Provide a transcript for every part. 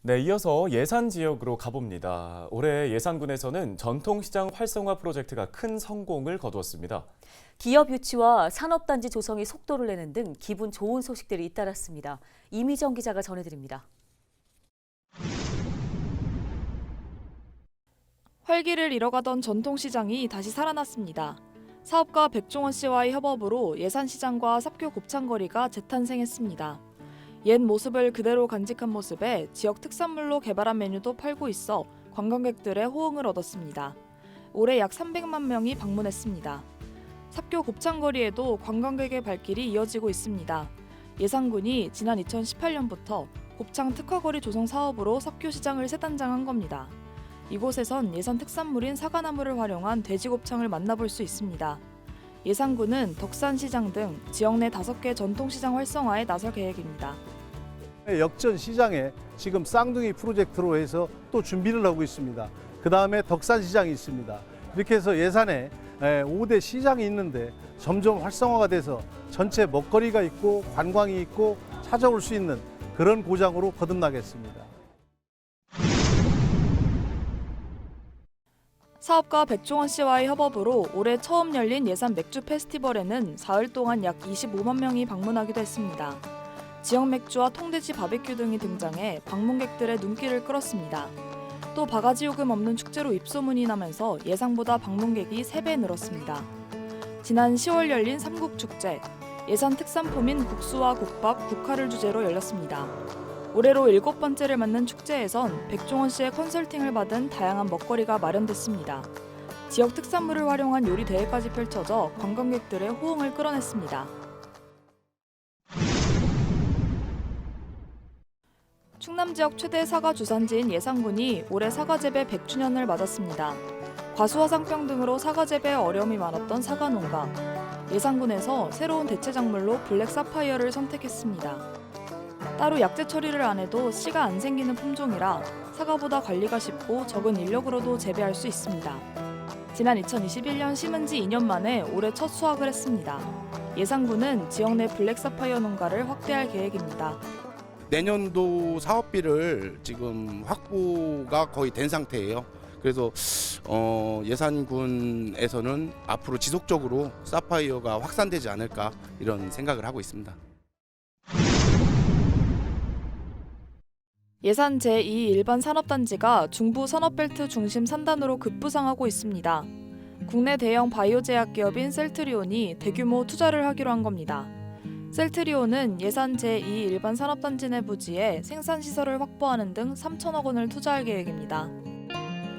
네, 이어서 예산 지역으로 가봅니다. 올해 예산군에서는 전통시장 활성화 프로젝트가 큰 성공을 거두었습니다. 기업 유치와 산업단지 조성이 속도를 내는 등 기분 좋은 소식들이 잇따랐습니다. 이미정 기자가 전해드립니다. 활기를 잃어가던 전통시장이 다시 살아났습니다. 사업가 백종원 씨와의 협업으로 예산시장과 삽교 곱창거리가 재탄생했습니다. 옛 모습을 그대로 간직한 모습에 지역 특산물로 개발한 메뉴도 팔고 있어 관광객들의 호응을 얻었습니다. 올해 약 300만 명이 방문했습니다. 삽교 곱창거리에도 관광객의 발길이 이어지고 있습니다. 예산군이 지난 2018년부터 곱창 특화거리 조성 사업으로 삽교시장을 새 단장한 겁니다. 이곳에선 예산 특산물인 사과나무를 활용한 돼지곱창을 만나볼 수 있습니다. 예산군은 덕산시장 등 지역 내 5개 전통시장 활성화에 나설 계획입니다. 역전 시장에 지금 쌍둥이 프로젝트로 해서 또 준비를 하고 있습니다. 그 다음에 덕산시장이 있습니다. 이렇게 해서 예산에 5대 시장이 있는데 점점 활성화가 돼서 전체 먹거리가 있고 관광이 있고 찾아올 수 있는 그런 고장으로 거듭나겠습니다. 사업가 백종원 씨와의 협업으로 올해 처음 열린 예산 맥주 페스티벌에는 사흘 동안 약 25만 명이 방문하기도 했습니다. 지역 맥주와 통돼지 바베큐 등이 등장해 방문객들의 눈길을 끌었습니다. 또 바가지 요금 없는 축제로 입소문이 나면서 예상보다 방문객이 3배 늘었습니다. 지난 10월 열린 삼국축제, 예산 특산품인 국수와 국밥, 국화를 주제로 열렸습니다. 올해로 7번째를 맞는 축제에선 백종원 씨의 컨설팅을 받은 다양한 먹거리가 마련됐습니다. 지역 특산물을 활용한 요리 대회까지 펼쳐져 관광객들의 호응을 끌어냈습니다. 충남 지역 최대 사과 주산지인 예산군이 올해 사과 재배 100주년을 맞았습니다. 과수화상병 등으로 사과 재배에 어려움이 많았던 사과 농가. 예산군에서 새로운 대체 작물로 블랙 사파이어를 선택했습니다. 따로 약재 처리를 안 해도 씨가 안 생기는 품종이라 사과보다 관리가 쉽고 적은 인력으로도 재배할 수 있습니다. 지난 2021년 심은 지 2년 만에 올해 첫 수확을 했습니다. 예산군은 지역 내 블랙 사파이어 농가를 확대할 계획입니다. 내년도 사업비를 지금 확보가 거의 된 상태예요. 그래서 예산군에서는 앞으로 지속적으로 사파이어가 확산되지 않을까 이런 생각을 하고 있습니다. 예산 제2 일반 산업단지가 중부 산업벨트 중심 산단으로 급부상하고 있습니다. 국내 대형 바이오 제약 기업인 셀트리온이 대규모 투자를 하기로 한 겁니다. 셀트리온은 예산 제2 일반 산업단지 내 부지에 생산시설을 확보하는 등 3천억 원을 투자할 계획입니다.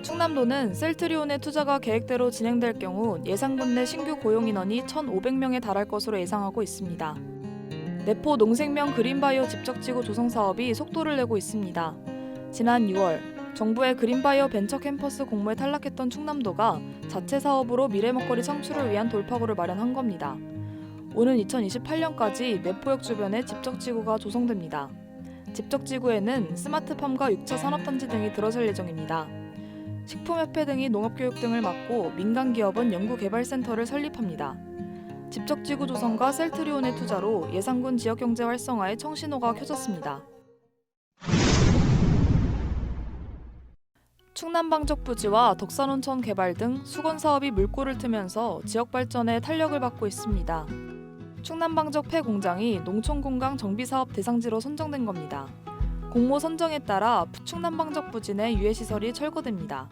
충남도는 셀트리온의 투자가 계획대로 진행될 경우 예산군 내 신규 고용 인원이 1,500명에 달할 것으로 예상하고 있습니다. 내포 농생명 그린바이오 집적지구 조성 사업이 속도를 내고 있습니다. 지난 6월 정부의 그린바이오 벤처 캠퍼스 공모에 탈락했던 충남도가 자체 사업으로 미래 먹거리 창출을 위한 돌파구를 마련한 겁니다. 오는 2028년까지 내포역 주변에 집적지구가 조성됩니다. 집적지구에는 스마트팜과 6차 산업단지 등이 들어설 예정입니다. 식품협회 등이 농업교육 등을 맡고 민간기업은 연구개발센터를 설립합니다. 집적지구 조성과 셀트리온의 투자로 예산군 지역경제 활성화에 청신호가 켜졌습니다. 충남방적 부지와 덕산온천 개발 등 수건 사업이 물꼬를 트면서 지역 발전에 탄력을 받고 있습니다. 충남방적 폐공장이 농촌공강 정비사업 대상지로 선정된 겁니다. 공모 선정에 따라 충남방적 부지 내 유해시설이 철거됩니다.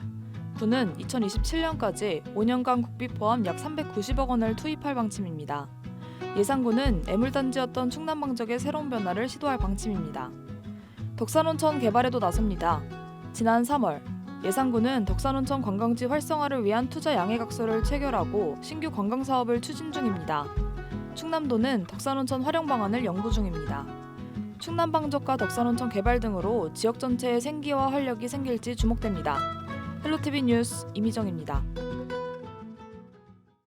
군은 2027년까지 5년간 국비 포함 약 390억 원을 투입할 방침입니다. 예산군은 애물단지였던 충남방적의 새로운 변화를 시도할 방침입니다. 덕산온천 개발에도 나섭니다. 지난 3월 예산군은 덕산온천 관광지 활성화를 위한 투자 양해각서를 체결하고 신규 관광사업을 추진 중입니다. 충남도는 덕산온천 활용 방안을 연구 중입니다. 충남방적과 덕산온천 개발 등으로 지역 전체에 생기와 활력이 생길지 주목됩니다. 헬로티비 뉴스 이미정입니다.